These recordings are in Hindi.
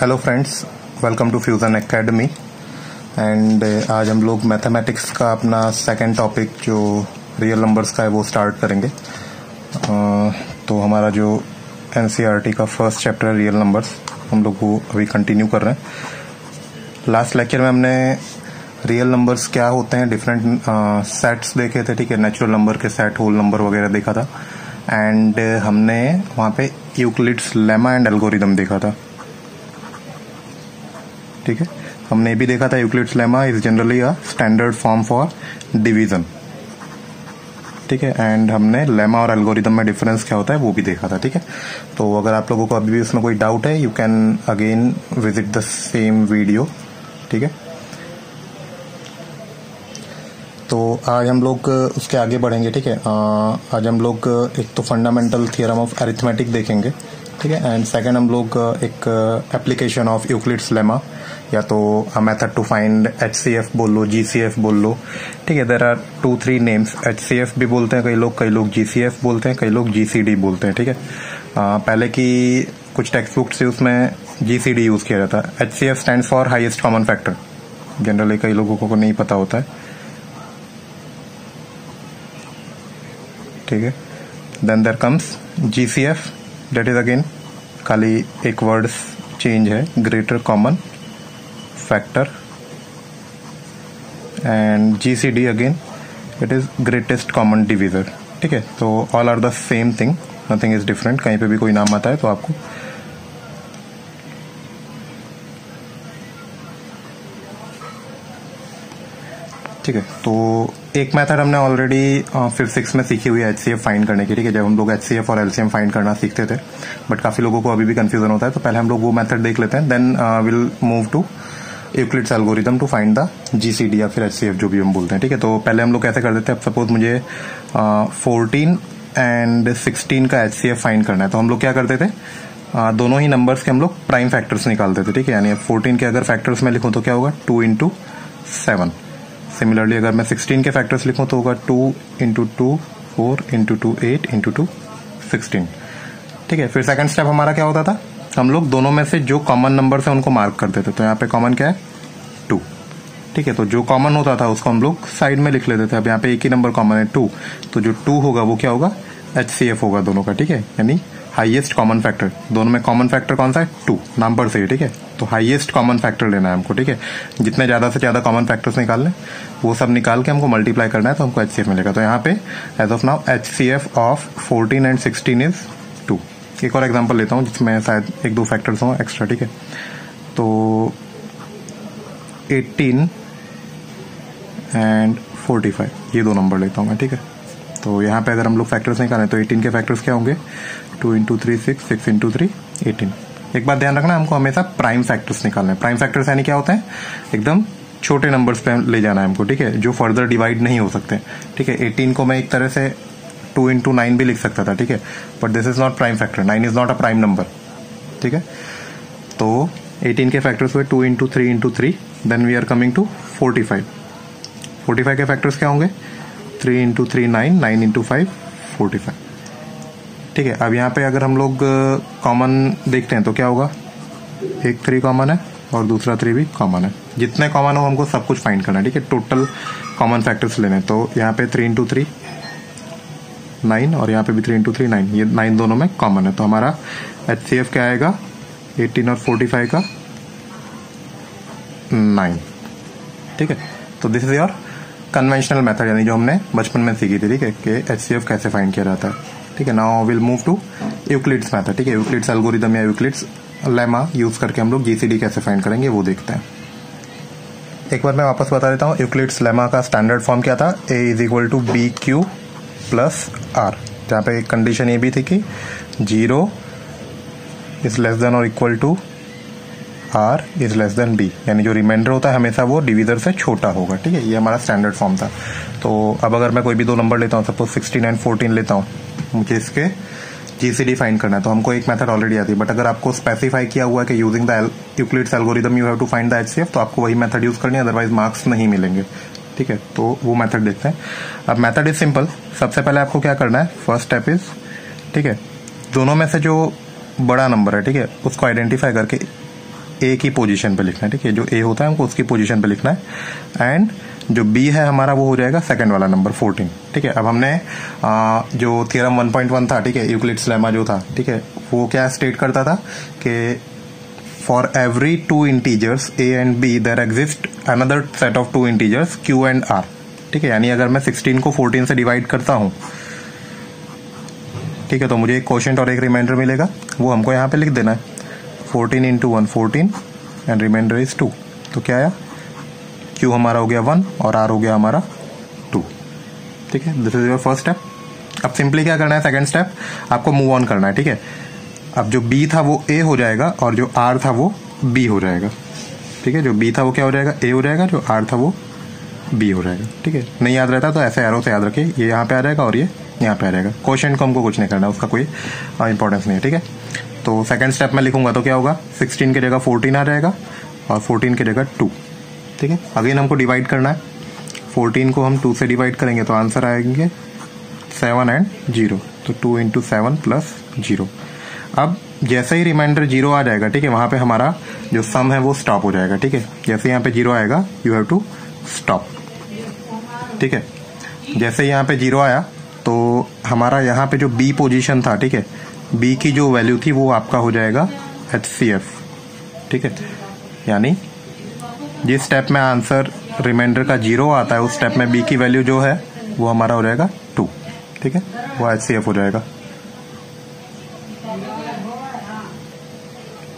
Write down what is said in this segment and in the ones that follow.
Hello friends, welcome to fusion academy. And आज हम लोग मैथमेटिक्स का अपना सेकंड टॉपिक जो रियल नंबर्स का है वो स्टार्ट करेंगे। तो हमारा जो एनसीईआरटी का फर्स्ट चैप्टर है रियल नंबर्स, हम लोग वो अभी कंटिन्यू कर रहे हैं। लास्ट लेक्चर में हमने रियल नंबर्स क्या होते हैं डिफरेंट सेट्स देखे थे, ठीक है, नेचुरल नंबर के सेट, होल नंबर वगैरह देखा था। एंड हमने वहाँ पे यूक्लिड्स लेमा एंड एल्गोरिदम देखा था, ठीक है। हमने ये भी देखा था Euclid's lemma is generally a standard form for division, ठीक है। एंड हमने लेमा और एल्गोरिदम में डिफरेंस क्या होता है वो भी देखा था, ठीक है। तो अगर आप लोगों को अभी भी उसमें कोई डाउट है, you can again visit the same video, ठीक है। तो आज हम लोग उसके आगे बढ़ेंगे, ठीक है। आज हम लोग एक तो फंडामेंटल थियरम ऑफ अरिथमेटिक देखेंगे, ठीक है। एंड सेकंड हम लोग एक एप्लीकेशन ऑफ यूक्लिड्स लेमा, या तो मेथड टू फाइंड HCF बोल लो, GCF बोल लो, ठीक है। देयर आर 2-3 नेम्स, HCF भी बोलते हैं कई लोग GCF बोलते हैं, कई लोग GCD बोलते हैं, ठीक है। पहले की कुछ टेक्स्ट बुक्स से उसमें GCD यूज किया जाता है। HCF stands for highest common factor, generally कई लोगों को नहीं पता होता है, ठीक है। Then there comes GCF, that is again खाली एक वर्ड चेंज है, greater common factor. And GCD again it is greatest common divisor, ठीक है। तो all are the same thing, nothing is different. कहीं पे भी कोई नाम आता है तो आपको ठीक है। तो एक मेथड हमने ऑलरेडी फिफ्थ सिक्स में सीखी हुई है HCF फाइंड करने की, ठीक है, जब हम लोग HCF और LCM फाइंड करना सीखते थे। बट काफी लोगों को अभी भी कंफ्यूजन होता है, तो पहले हम लोग वो मेथड देख लेते हैं, then will move to Euclid's algorithm to find the GCD या फिर HCF जो भी हम बोलते हैं, ठीक है। तो पहले हम लोग कैसे कर देते हैं, अब सपोज मुझे 14 एंड 16 का HCF फाइंड करना है, तो हम लोग क्या करते थे, दोनों ही नंबर्स के हम लोग प्राइम फैक्टर्स निकालते थे, ठीक है। यानी 14 के अगर फैक्टर्स में लिखूं तो क्या होगा, 2 into 7। सिमिलरली अगर मैं 16 के फैक्टर्स लिखूं तो होगा 2 into 2 4 into 2 8 into 2 16, ठीक है। फिर सेकंड स्टेप हमारा क्या होता था, हम लोग दोनों में से जो कॉमन नंबर है उनको मार्क करते थे। तो यहाँ पे कॉमन क्या है, 2, ठीक है। तो जो कॉमन होता था उसको हम लोग साइड में लिख लेते थे। अब यहाँ पे एक ही नंबर कॉमन है 2, तो जो 2 होगा वो क्या होगा, HCF होगा दोनों का, ठीक है। यानी हाईएस्ट कॉमन फैक्टर, दोनों में कॉमन फैक्टर कौन सा है, 2 नंबर से, ठीक है। तो हाईएस्ट कॉमन फैक्टर लेना है हमको, ठीक है। जितने ज्यादा से ज्यादा कॉमन फैक्टर्स निकाल लें, वो सब निकाल के हमको मल्टीप्लाई करना है, तो हमको HCF मिलेगा। तो यहाँ पे as of now HCF of 14 and 16 is 2। एक और एग्जांपल लेता हूँ जिसमें शायद 1-2 फैक्टर्स हों एक्स्ट्रा, ठीक है। तो 18 एंड 45 ये 2 नंबर लेता हूँ मैं, ठीक है। तो यहाँ पे अगर हम लोग फैक्टर्स निकालें तो 18 के फैक्टर्स क्या होंगे, 2 into 3 6, 6 into 3 18। एक बात ध्यान रखना, हमको हमेशा प्राइम फैक्टर्स निकालना है। प्राइम फैक्टर्स यानी क्या होते हैं, एकदम छोटे नंबर्स पे ले जाना है हमको, ठीक है, जो फर्दर डिवाइड नहीं हो सकते, ठीक है। 18 को मैं एक तरह से 2 into 9 भी लिख सकता था, ठीक है, but this is not prime factor, 9 is not a prime number, ठीक है। तो 18 के फैक्टर्स हुए 2 into 3 into 3, then we are coming to 45। 45 के फैक्टर्स क्या होंगे, 3 into 3 9, 9 into 5 45, ठीक है। अब यहाँ पे अगर हम लोग कॉमन देखते हैं तो क्या होगा, एक 3 कॉमन है और दूसरा 3 भी कॉमन है। जितने कॉमन हो हमको सब कुछ फाइंड करना है, ठीक है, टोटल कॉमन फैक्टर्स लेने। तो यहाँ पे 3 into 3 9 और यहाँ पे भी 3 into 3 9, ये 9 दोनों में कॉमन है। तो हमारा HCF क्या आएगा, 18 और 45 का 9, ठीक है। तो this is your conventional method, यानी जो हमने बचपन में सीखी थी, ठीक है, कि HCF कैसे फाइंड किया जाता है, ठीक है। Now will move to Euclid's method, ठीक है। यूक्लिड्स एल्गोरिदम या यूक्लिड्स लेमा यूज करके हम लोग GCD कैसे फाइंड करेंगे वो देखते हैं। एक बार मैं वापस बता देता हूँ, यूक्लिड्स लेमा का स्टैंडर्ड फॉर्म क्या था, A is equal to BQ plus R, जहाँ पे एक कंडीशन ये भी थी कि 0 इज लेस देन और equal to R is less than B, यानी जो रिमाइंडर होता है हमेशा वो डिवीजर से छोटा होगा, ठीक है। ये हमारा स्टैंडर्ड फॉर्म था। तो अब अगर मैं कोई भी 2 नंबर लेता हूँ, सपोज 16 एंड 14 लेता हूँ, मुझे इसके GCD फाइंड करना है, तो हमको एक मेथड ऑलरेडी आती है। बट अगर आपको स्पेसिफाई किया हुआ है कि using the Euclid's algorithm you have to find the HCF, तो आपको वही मेथड यूज करनी है, अदरवाइज मार्क्स नहीं मिलेंगे, ठीक है। तो वो मेथड देखते हैं। अब मेथड इज सिंपल। सबसे पहले आपको क्या करना है, फर्स्ट स्टेप इज, ठीक है, दोनों में से जो बड़ा नंबर है, ठीक है, उसको आइडेंटिफाई करके ए की पोजीशन पे लिखना है, ठीक है, जो ए होता है हमको उसकी पोजीशन पे लिखना है। एंड जो बी है हमारा वो हो जाएगा सेकंड वाला नंबर 14, ठीक है। अब हमने जो थ्योरम 1.1 था, ठीक है, यूक्लिड्स लेमा जो था, ठीक है, वो क्या स्टेट करता था कि for every two integers A and B there exist another set of two integers Q and R, ठीक है। यानी अगर मैं 16 को 14 से डिवाइड करता हूं, ठीक है, तो मुझे एक क्वोशिएंट और एक रिमाइंडर मिलेगा, वो हमको यहाँ पे लिख देना है। 14 इंटू 1 14 एंड रिमाइंडर इज 2। तो क्या आया, Q हमारा हो गया 1 और R हो गया हमारा 2, ठीक है। This is your first step. अब सिंपली क्या करना है, सेकंड स्टेप आपको मूव ऑन करना है, ठीक है। अब जो B था वो A हो जाएगा और जो R था वो B हो जाएगा, ठीक है। जो B था वो क्या हो जाएगा, A हो जाएगा, जो R था वो B हो जाएगा, ठीक है। नहीं याद रहता तो ऐसे एरो से याद रखिए, ये यहाँ पे आ जाएगा और ये यहाँ पे आ जाएगा। क्वोशिएंट को हमको कुछ नहीं करना, उसका कोई इंपॉर्टेंस नहीं है, ठीक है। तो सेकंड स्टेप में लिखूंगा तो क्या होगा, 16 की जगह 14 आ जाएगा और 14 की जगह 2, ठीक है। अगेन हमको डिवाइड करना है, 14 को हम 2 से डिवाइड करेंगे तो आंसर आएंगे 7 एंड 0, तो 2 इंटू 7 प्लस 0। अब जैसे ही रिमाइंडर 0 आ जाएगा, ठीक है, वहां पे हमारा जो सम है वो स्टॉप हो जाएगा, ठीक है। जैसे यहाँ पे 0 आएगा यू हैव टू स्टॉप, ठीक है। जैसे यहाँ पे 0 आया तो हमारा यहाँ पे जो B पोजीशन था, ठीक है, B की जो वैल्यू थी वो आपका हो जाएगा HCF, ठीक है। यानी जिस स्टेप में आंसर रिमाइंडर का 0 आता है उस स्टेप में B की वैल्यू जो है वो हमारा हो जाएगा 2, ठीक है, वो HCF हो जाएगा,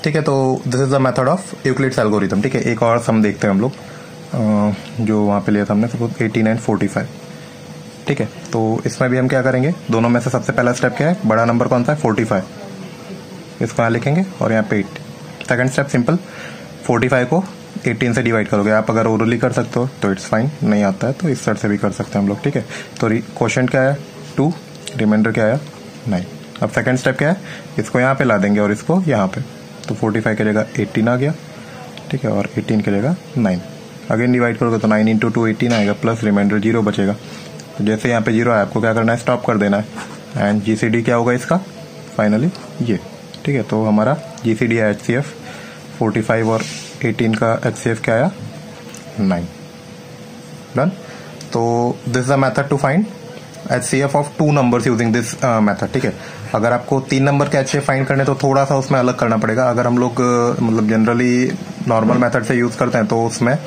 ठीक है। तो this is the method of Euclid's algorithm, ठीक है। एक और सम देखते हैं हम लोग जो वहां पे लिया था हमने, सपोज 18 एंड 45, ठीक है। तो इसमें भी हम क्या करेंगे, दोनों में से सबसे पहला स्टेप क्या है, बड़ा नंबर कौन सा है 45, इसको यहाँ लिखेंगे और यहाँ पे 8। सेकंड स्टेप सिंपल, 45 को 18 से डिवाइड करोगे। आप अगर ओरली कर सकते हो तो इट्स फाइन, नहीं आता है तो इस तरह से भी कर सकते हैं हम लोग, ठीक है। तो क्वोशिएंट क्या आया 2, रिमाइंडर क्या आया 9। अब सेकंड स्टेप क्या है, इसको यहाँ पे ला देंगे और इसको यहाँ पे, तो 45 की जगह 18 आ गया, ठीक है, और 18 की जगह 9। अगेन डिवाइड करोगे तो 9 इंटू 2 18 आएगा, प्लस रिमाइंडर 0 बचेगा। तो जैसे यहाँ पे 0 आया आपको क्या करना है, स्टॉप कर देना है। एंड GCD क्या होगा इसका, फाइनली ये, ठीक है। तो हमारा GCD है HCF 45 और 18 का HCF क्या आया 9, डन। तो this is the method to find HCF of 2 numbers using this method, ठीक है। अगर आपको 3 नंबर के HCF फाइंड करने तो थोड़ा सा उसमें अलग करना पड़ेगा। अगर हम लोग मतलब जनरली नॉर्मल मेथड से यूज करते हैं तो उसमें,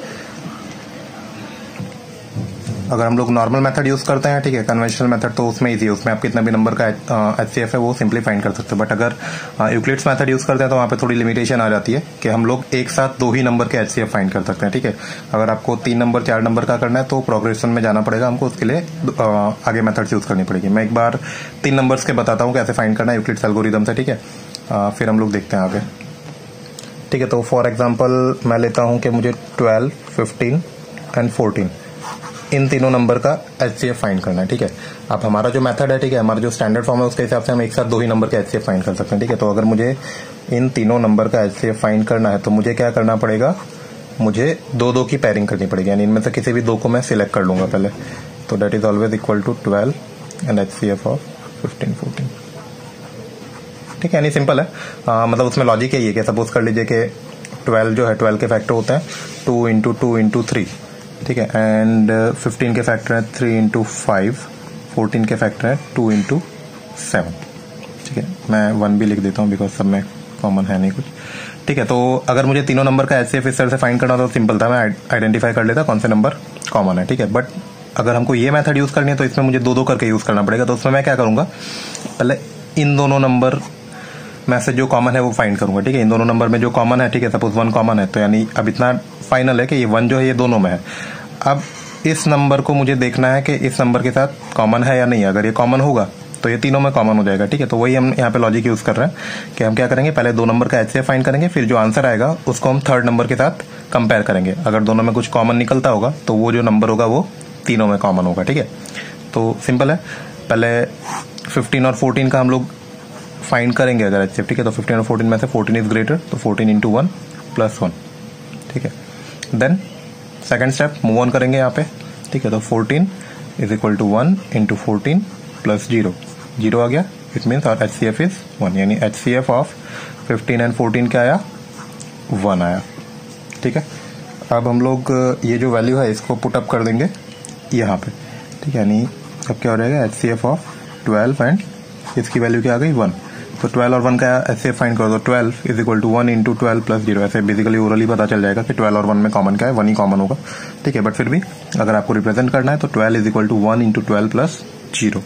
अगर हम लोग नॉर्मल मेथड यूज करते हैं, ठीक है, कन्वेंशनल मेथड, तो उसमें इजी है, उसमें आप कितना भी नंबर का HCF है वो सिंपली फाइंड कर सकते हो। बट अगर यूक्लिड्स मेथड यूज करते हैं तो वहाँ पे थोड़ी लिमिटेशन आ जाती है कि हम लोग एक साथ 2 ही नंबर के HCF फाइंड कर सकते हैं, ठीक है। अगर आपको 3 नंबर 4 नंबर का करना है तो प्रोग्रेशन में जाना पड़ेगा हमको, उसके लिए आगे मेथड्स यूज करनी पड़ेगी। मैं एक बार 3 नंबर्स के बताता हूँ कैसे फाइंड करना है यूक्लिड्स एल्गोरिथम से, ठीक है, फिर हम लोग देखते हैं आगे, ठीक है। तो फॉर एग्जाम्पल मैं लेता हूँ कि मुझे 12, 15 एंड 14 इन तीनों नंबर का HCF फाइंड करना है, ठीक है। अब हमारा जो मेथड है, ठीक है, हमारा जो स्टैंडर्ड फॉर्म है उसके हिसाब से हम एक साथ 2 ही नंबर के HCF फाइंड कर सकते हैं, ठीक है। तो अगर मुझे इन तीनों नंबर का HCF फाइंड करना है तो मुझे क्या करना पड़ेगा, मुझे 2-2 की पेयरिंग करनी पड़ेगी, यानी इनमें से किसी भी 2 को मैं सिलेक्ट कर लूंगा पहले। तो that is always equal to 12 and HCF of 15, 14, ठीक है। यानी सिंपल है, मतलब उसमें लॉजिक यही है कि सपोज कर लीजिए कि 12 जो है 12 के फैक्टर होते हैं 2 इंटू 2 इंटू 3, ठीक है, एंड 15 के फैक्टर है 3 इंटू 5, 14 के फैक्टर है 2 इंटू 7, ठीक है। मैं 1 भी लिख देता हूँ बिकॉज सब में कॉमन है नहीं कुछ, ठीक है। तो अगर मुझे तीनों नंबर का HCF इस तरह से फाइंड करना तो सिंपल था, मैं आइडेंटिफाई कर लेता कौन से नंबर कॉमन है, ठीक है। बट अगर हमको ये मेथड यूज करनी है तो इसमें मुझे 2-2 करके यूज करना पड़ेगा। तो उसमें मैं क्या करूंगा, पहले इन दोनों नंबर में से जो कॉमन है वो फाइंड करूंगा, ठीक है। इन दोनों नंबर में जो कॉमन है, ठीक है, सपोज 1 कॉमन है, तो यानी अब इतना फाइनल है कि ये 1 जो है ये दोनों में है। अब इस नंबर को मुझे देखना है कि इस नंबर के साथ कॉमन है या नहीं। अगर ये कॉमन होगा तो ये तीनों में कॉमन हो जाएगा, ठीक है। तो वही हम यहाँ पे लॉजिक यूज कर रहे हैं कि हम क्या करेंगे, पहले 2 नंबर का HCF फाइंड करेंगे, फिर जो आंसर आएगा उसको हम 3rd नंबर के साथ कंपेयर करेंगे। अगर दोनों में कुछ कॉमन निकलता होगा तो वो जो नंबर होगा वो तीनों में कॉमन होगा, ठीक है। तो सिंपल है, पहले 15 और 14 का हम लोग फाइंड करेंगे अगर HCF, ठीक है। तो 15 और 14 में से 14 इज ग्रेटर, तो 14 इंटू 1 प्लस 1, ठीक है। Then second step move on करेंगे यहाँ पे, ठीक है। तो 14 is equal to 1 into 14 plus 0, 0 आ गया, इट मीन्स और HCF इज 1, यानी HCF ऑफ 15 एंड 14 क्या आया 1 आया। ठीक है, अब हम लोग ये जो वैल्यू है इसको पुट अप कर देंगे यहाँ पे। ठीक है, यानी अब क्या हो जाएगा, HCF ऑफ 12 एंड इसकी वैल्यू क्या आ गई 1। तो 12 और 1 का HCF फाइंड कर दो। 12 is equal to 1 into 12 plus 0। ऐसे बेसिकली ओरली पता चल जाएगा कि 12 और 1 में कॉमन क्या है, 1 ही कॉमन होगा। ठीक है, बट फिर भी अगर आपको रिप्रेजेंट करना है तो 12 is equal to 1 into 12 plus 0।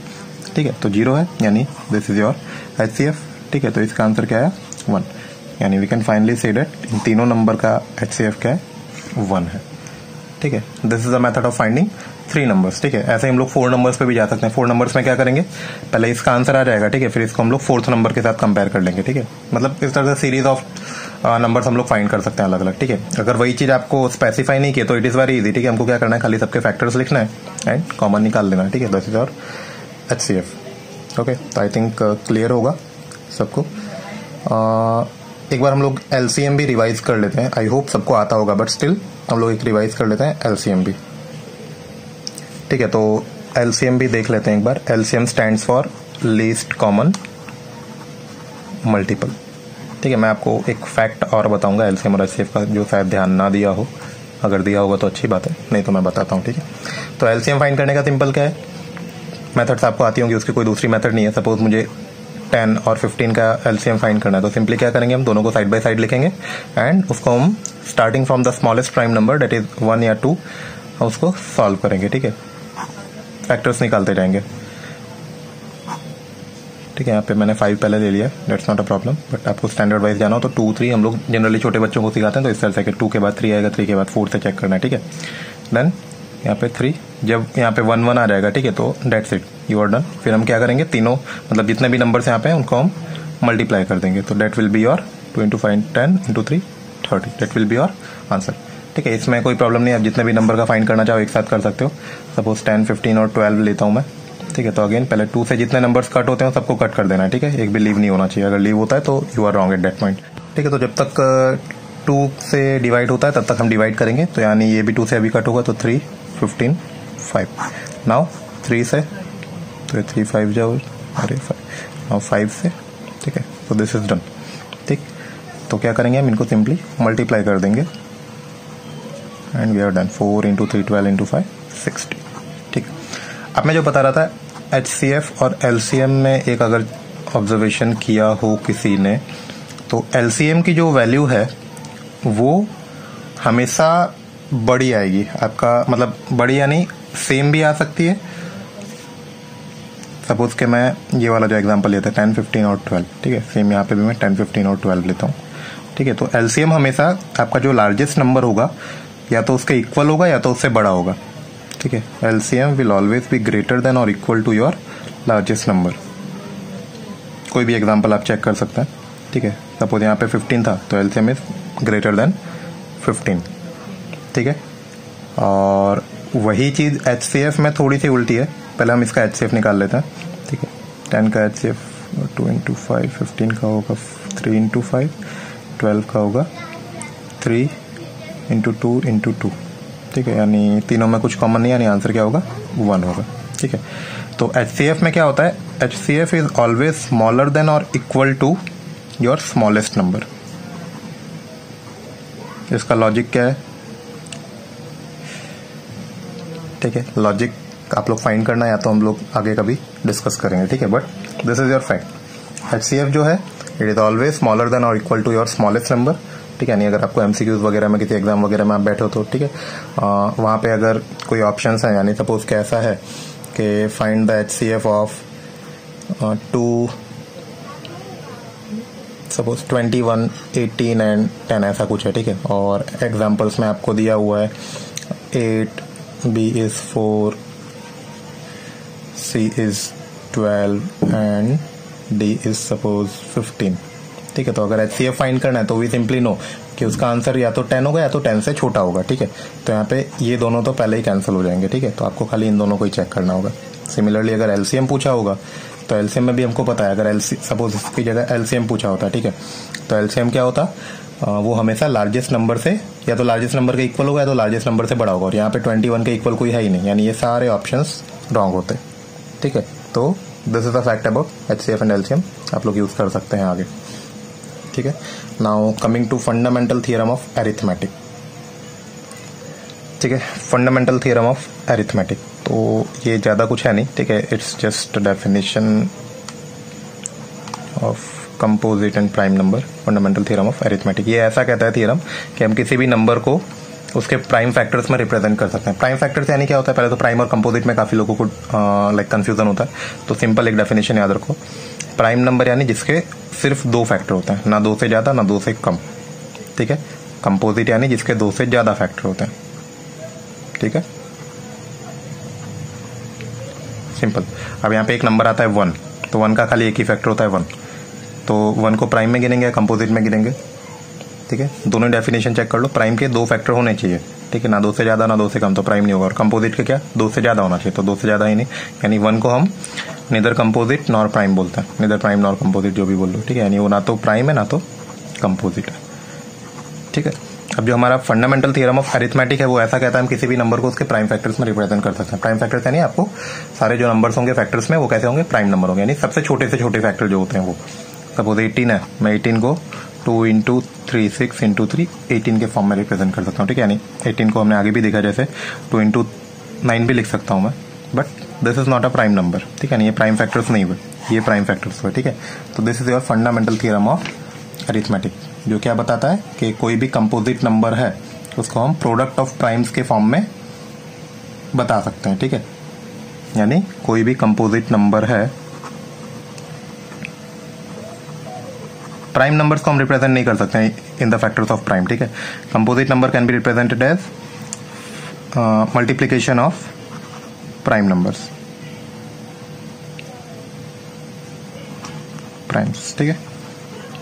ठीक है, तो 0 है, यानी दिस इज योर HCF। ठीक है, तो इसका आंसर क्या है 1, यानी we can finally say that इन तीनों नंबर का HCF क्या है 1 है। ठीक है, this is the method of finding 3 numbers. ठीक है, ऐसे हम लोग 4 नंबर्स पे भी जा सकते हैं। 4 नंबर्स में क्या करेंगे, पहले इसका आंसर आ जाएगा। ठीक है, फिर इसको हम लोग 4th नंबर के साथ कंपेयर कर लेंगे। ठीक है, मतलब इस तरह से सीरीज ऑफ नंबर्स हम लोग फाइंड कर सकते हैं अलग अलग। ठीक है, अगर वही चीज आपको स्पेसिफाई नहीं की तो इट इज वेरी इजी। ठीक है, हमको क्या करना है, खाली सबके फैक्टर्स लिखना है एंड कॉमन निकाल देना है। ठीक है, दिस इज और HCF। ओके, तो आई थिंक क्लियर होगा सबको। एक बार हम लोग LCM भी रिवाइज कर लेते हैं। आई होप सबको आता होगा, बट स्टिल हम लोग एक रिवाइज कर लेते हैं LCM भी। ठीक है, तो LCM भी देख लेते हैं एक बार। LCM stands for least common multiple. ठीक है, मैं आपको एक फैक्ट और बताऊंगा LCM और HCF का, जो शायद ध्यान ना दिया हो। अगर दिया होगा तो अच्छी बात है, नहीं तो मैं बताता हूँ। ठीक है, तो LCM फाइंड करने का सिंपल क्या है, मेथड्स आपको आती होंगी, उसकी कोई दूसरी मेथड नहीं है। सपोज मुझे 10 और 15 का LCM फाइंड करना है, तो सिंपली क्या करेंगे, हम दोनों को साइड बाय साइड लिखेंगे एंड उसको हम starting from the smallest prime number that is 1 या 2 उसको सॉल्व करेंगे। ठीक है, फैक्टर्स निकालते जाएंगे। ठीक है, यहाँ पे मैंने 5 पहले ले लिया, that's not a problem, but आपको स्टैंडर्ड वाइज जाना हो तो 2 3 हम लोग जनरली छोटे बच्चों को सिखाते हैं, तो इस तरह से कि 2 के बाद 3 आएगा, 3 के बाद 4 से चेक करना है। ठीक है, देन यहाँ पे 3, जब यहाँ पे 1 1 आ जाएगा। ठीक है, तो that's it, you are done. फिर हम क्या करेंगे, तीनों मतलब जितने भी नंबर्स यहाँ पे हैं उनको हम मल्टीप्लाई कर देंगे। तो that will be your 2 into 5 10 into 3 30, that will be your answer. ठीक है, इसमें कोई प्रॉब्लम नहीं है, आप जितने भी नंबर का फाइंड करना चाहो एक साथ कर सकते हो। सपोज 10 15 और 12 लेता हूँ मैं। ठीक है, तो अगेन पहले 2 से जितने नंबर्स कट होते हैं सबको कट कर देना है। ठीक है, एक भी लीव नहीं होना चाहिए, अगर लीव होता है तो you are wrong at that point. ठीक है, तो जब तक 2 से डिवाइड होता है तब तक हम डिवाइड करेंगे। तो यानी ये भी 2 से अभी कट होगा, तो 3 15 5। नाउ 3 से, तो 3 5 जाओ, अरे 5, नाउ 5 से। ठीक है, तो दिस इज डन। ठीक, तो क्या करेंगे, हम इनको सिंपली मल्टीप्लाई कर देंगे and we are done. 4 into 3 12 into 5 60। ठीक, अब मैं जो बता रहा था HCF और LCM में एक अगर ऑब्जर्वेशन किया हो किसी ने, तो LCM की जो वैल्यू है वो हमेशा बड़ी आएगी। आपका मतलब बड़ी यानी सेम भी आ सकती है। सपोज कि मैं ये वाला जो एग्जांपल लेता है 10 15 और 12। ठीक है, सेम यहाँ पे भी मैं 10 15 और 12 लेता हूँ। ठीक है, तो LCM हमेशा आपका जो लार्जेस्ट नंबर होगा या तो उसके इक्वल होगा या तो उससे बड़ा होगा। ठीक है, LCM will always be greater than और equal to your largest number. कोई भी एग्जांपल आप चेक कर सकते हैं। ठीक है, सपोज यहाँ पे 15 था, तो LCM इज ग्रेटर देन 15। ठीक है, और वही चीज HCF में थोड़ी सी उल्टी है। पहले हम इसका HCF निकाल लेते हैं। ठीक है, 10 का HCF 2 इंटू 5, 15 का होगा 3 इंटू 5, 12 का होगा 3 इंटू 2 इंटू 2। ठीक है, यानी तीनों में कुछ कॉमन नहीं, यानी आंसर क्या होगा 1 होगा। ठीक है, तो HCF में क्या होता है, HCF is always smaller than और equal to your smallest number. इसका लॉजिक क्या है, ठीक है, लॉजिक आप लोग फाइंड करना या तो हम लोग आगे कभी डिस्कस करेंगे। ठीक है, but this is your fact. HCF जो है it is always smaller than और equal to your smallest number. ठीक है, यानी अगर आपको MCQs वगैरह में किसी एग्जाम वगैरह में आप बैठो तो ठीक है, वहाँ पे अगर कोई ऑप्शंस हैं, यानी सपोज कैसा है कि find the HCF of 2 suppose 21 18 and 10 ऐसा कुछ है। ठीक है, और एग्जाम्पल्स में आपको दिया हुआ है 8, B is 4, C is 12 and D is suppose 15। ठीक है, तो अगर HCF फाइंड करना है तो वी सिंपली नो कि उसका आंसर या तो 10 होगा या तो 10 से छोटा होगा। ठीक है, तो यहाँ पे ये दोनों तो पहले ही कैंसिल हो जाएंगे। ठीक है, तो आपको खाली इन दोनों को ही चेक करना होगा। सिमिलरली अगर LCM पूछा होगा तो LCM में भी हमको पता है, अगर सपोज इसकी जगह LCM पूछा होता है। ठीक है, तो LCM क्या होता, वो हमेशा लार्जेस्ट नंबर से या तो लार्जेस्ट नंबर के इक्वल होगा या तो लार्जेस्ट नंबर से बड़ा होगा, और यहाँ पे 21 के इक्वल कोई है ही नहीं, यानी ये सारे ऑप्शंस रॉन्ग होते हैं। ठीक है, तो this is the fact about HCF and LCM। आप लोग यूज कर सकते हैं आगे। ठीक है। Now coming to fundamental theorem of arithmetic. ठीक है, फंडामेंटल थियरम ऑफ अरिथमेटिक, तो ये ज़्यादा कुछ है नहीं, ठीक है, it's just definition of composite and prime number, fundamental theorem of arithmetic. ये ऐसा कहता है थियरम कि हम किसी भी नंबर को उसके प्राइम फैक्टर्स में रिप्रेजेंट कर सकते हैं। प्राइम फैक्टर्स यानी क्या होता है, पहले तो प्राइम और कंपोजिट में काफ़ी लोगों को लाइक कंफ्यूजन होता है, तो सिंपल एक डेफिनेशन याद रखो, प्राइम नंबर यानी जिसके सिर्फ 2 फैक्टर होते हैं, ना 2 से ज़्यादा ना 2 से कम, ठीक है। कंपोजिट यानी जिसके 2 से ज़्यादा फैक्टर होते हैं, ठीक है, सिंपल। अब यहाँ पे एक नंबर आता है 1, तो 1 का खाली एक ही फैक्टर होता है 1, तो 1 को प्राइम में गिनेंगे या कंपोजिट में गिनेंगे, ठीक है। दोनों डेफिनेशन चेक कर लो, प्राइम के 2 फैक्टर होने चाहिए, ठीक है, ना 2 से ज़्यादा ना 2 से कम, तो प्राइम नहीं होगा, और कंपोजिट के क्या 2 से ज़्यादा होना चाहिए, तो 2 से ज़्यादा ही नहीं, यानी 1 को हम निदर कंपोजिट नॉर प्राइम बोलते हैं, निदर प्राइम नॉर कंपोजिट जो भी बोल लो, ठीक है, यानी वो ना तो प्राइम है ना तो कंपोजिट है, ठीक है। अब जो हमारा फंडामेंटल थियरम ऑफ अरिथमेटिक है वो ऐसा कहता है हम किसी भी नंबर को उसके प्राइम फैक्टर्स में रिप्रेजेंट कर सकते हैं। प्राइम फैक्टर्स यानी आपको सारे जो नंबर्स होंगे फैक्टर्स में वो कैसे होंगे, प्राइम नंबर होंगे, यानी सबसे छोटे से छोटे फैक्टर जो होते हैं वो। सपोज 18 है, मैं 18 को 2 इंटू 3 6 इंटू 3 18 के फॉर्म में रिप्रेजेंट कर सकता हूँ, ठीक है, यानी 18 को हमने आगे भी देखा जैसे 2 इंटू 9 भी लिख सकता हूँ मैं, but this is not a prime number, ठीक है, ये प्राइम फैक्टर्स नहीं हुए, ये प्राइम फैक्टर्स हुए, ठीक है। तो this is your fundamental theorem of arithmetic, जो क्या बताता है कि कोई भी कंपोजिट नंबर है उसको हम प्रोडक्ट ऑफ प्राइम्स के फॉर्म में बता सकते हैं, ठीक है, यानी कोई भी कंपोजिट नंबर है, प्राइम नंबर्स को हम रिप्रेजेंट नहीं कर सकते हैं in the factors of prime, ठीक है। Composite number can be represented as multiplication of prime numbers, primes, ठीक है।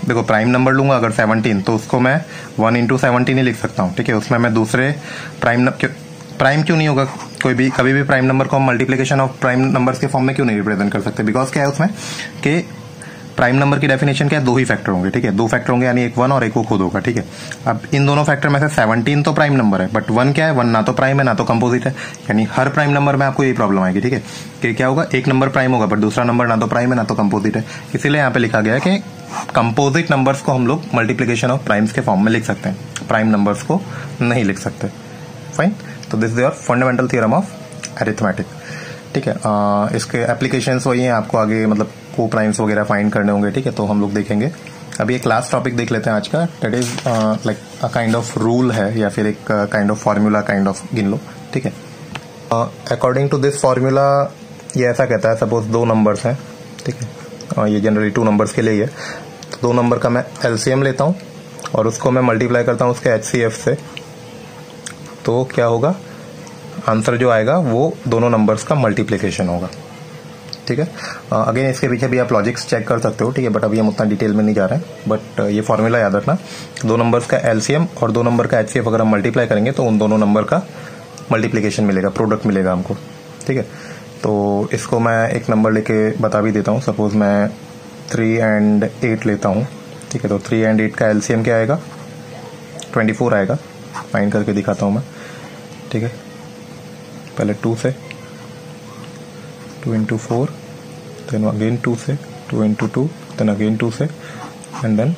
देखो प्राइम नंबर लूंगा अगर 17, तो उसको मैं 1 इंटू 17 ही लिख सकता हूँ, ठीक है, उसमें मैं दूसरे प्राइम क्यों नहीं होगा, कोई भी कभी भी प्राइम नंबर को हम मल्टीप्लिकेशन ऑफ प्राइम नंबर्स के फॉर्म में क्यों नहीं रिप्रेजेंट कर सकते, बिकॉज क्या है उसमें कि प्राइम नंबर की डेफिनेशन क्या है, 2 ही फैक्टर होंगे, ठीक है, 2 फैक्टर होंगे यानी एक 1 और एक वो खुद होगा, ठीक है। अब इन दोनों फैक्टर में से 17 तो प्राइम नंबर है, बट 1 क्या है, 1 ना तो प्राइम है ना तो कंपोजिट है, यानी हर प्राइम नंबर में आपको यही प्रॉब्लम आएगी, ठीक है, कि क्या होगा, एक नंबर प्राइम होगा बट दूसरा नंबर ना तो प्राइम है ना तो कंपोजिट है, इसीलिए यहाँ पे लिखा गया है कि कंपोजिट नंबर्स को हम लोग मल्टीप्लिकेशन ऑफ प्राइम्स के फॉर्म में लिख सकते हैं, प्राइम नंबर्स को नहीं लिख सकते, फाइन। तो this is your fundamental theorem of arithmetic, ठीक है। इसके एप्लीकेशंस वही हैं, आपको आगे मतलब को प्राइम्स वगैरह फाइंड करने होंगे, ठीक है, तो हम लोग देखेंगे। अभी एक लास्ट टॉपिक देख लेते हैं आज का, that is like a kind of rule है या फिर एक kind of formula kind of गिन लो, ठीक है। अकॉर्डिंग टू दिस फार्मूला ये ऐसा कहता है, सपोज 2 नंबर्स हैं, ठीक है, ये जनरली 2 नंबर्स के लिए ही है, तो 2 नंबर का मैं एलसीएम लेता हूँ और उसको मैं मल्टीप्लाई करता हूँ उसके एचसीएफ से, तो क्या होगा, आंसर जो आएगा वो दोनों नंबर्स का मल्टीप्लिकेशन होगा, ठीक है। अगेन इसके पीछे भी आप लॉजिक्स चेक कर सकते हो, ठीक है, बट अभी हम उतना डिटेल में नहीं जा रहे हैं, बट ये फॉर्मूला याद रखना, 2 नंबर्स का एलसीएम और 2 नंबर का एचसीएफ अगर हम मल्टीप्लाई करेंगे तो उन दोनों नंबर का मल्टीप्लिकेशन मिलेगा, प्रोडक्ट मिलेगा हमको, ठीक है। तो इसको मैं एक नंबर लेके बता भी देता हूँ, सपोज मैं 3 and 8 लेता हूँ, ठीक है, तो 3 and 8 का एलसीएम क्या आएगा, 24 आएगा, फाइंड करके दिखाता हूँ मैं, ठीक है। पहले 2 से 2 इंटू 4, देन अगेन 2 से 2 इंटू 2, देन अगेन 2 से एंड देन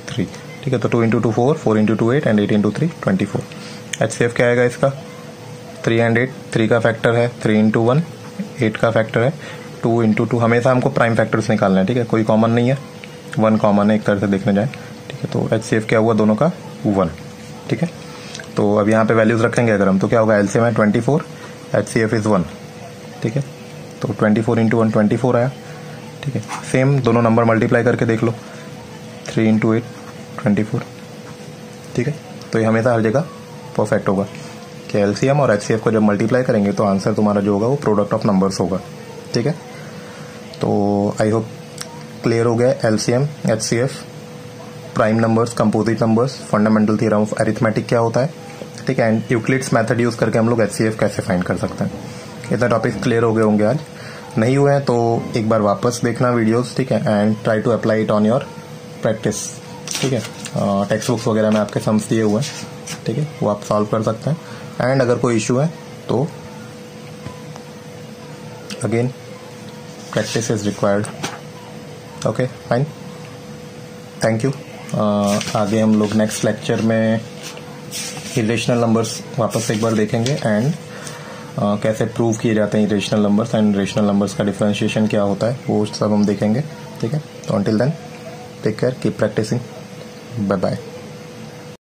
3, ठीक है। तो 2 into 2 4, 4 into 2 8 and 8 into 3 24। HCF क्या आएगा इसका, 3 and 8, 3 का फैक्टर है, 3 इंटू 1 8 का फैक्टर है, 2 इंटू 2, हमेशा हमको प्राइम फैक्टर्स निकालना है, ठीक है, कोई कॉमन नहीं है, 1 कॉमन है एक तरह से देखने जाए, ठीक है। तो एचसीएफ क्या हुआ दोनों का 1, ठीक है। तो अब यहाँ पे वैल्यूज रखेंगे अगर हम, तो क्या होगा, एलसीएम है 24, एचसीएफ इज 1, ठीक है, तो 24 इंटू 1 24 आया, ठीक है। सेम दोनों नंबर मल्टीप्लाई करके देख लो, 3 इंटू 8 24, ठीक है। तो ये हमेशा हर जगह परफेक्ट होगा कि एलसीएम और एचसीएफ को जब मल्टीप्लाई करेंगे तो आंसर तुम्हारा जो होगा वो प्रोडक्ट ऑफ नंबर्स होगा, ठीक है। तो आई होप क्लियर हो गया LCM, HCF, prime numbers, composite numbers, fundamental theorem of arithmetic क्या होता है, ठीक है, एंड यूक्लिड्स मेथड यूज करके हम लोग एचसीएफ कैसे फाइंड कर सकते हैं। इतना टॉपिक क्लियर हो गए होंगे, आज नहीं हुए हैं तो एक बार वापस देखना वीडियोस, ठीक है, and try to apply it on your practice, ठीक है। टेक्स्ट बुक्स वगैरह में आपके सम्स दिए हुए हैं, ठीक है, वो आप सॉल्व कर सकते हैं, एंड अगर कोई इशू है तो again practice is required. Okay fine, thank you. आगे हम लोग नेक्स्ट लेक्चर में इरेशनल नंबर्स वापस एक बार देखेंगे एंड कैसे प्रूव किए जाते हैं irrational numbers and rational numbers का डिफरेंशिएशन क्या होता है वो सब हम देखेंगे। ठीक है, तो until then take care, keep practicing, bye bye.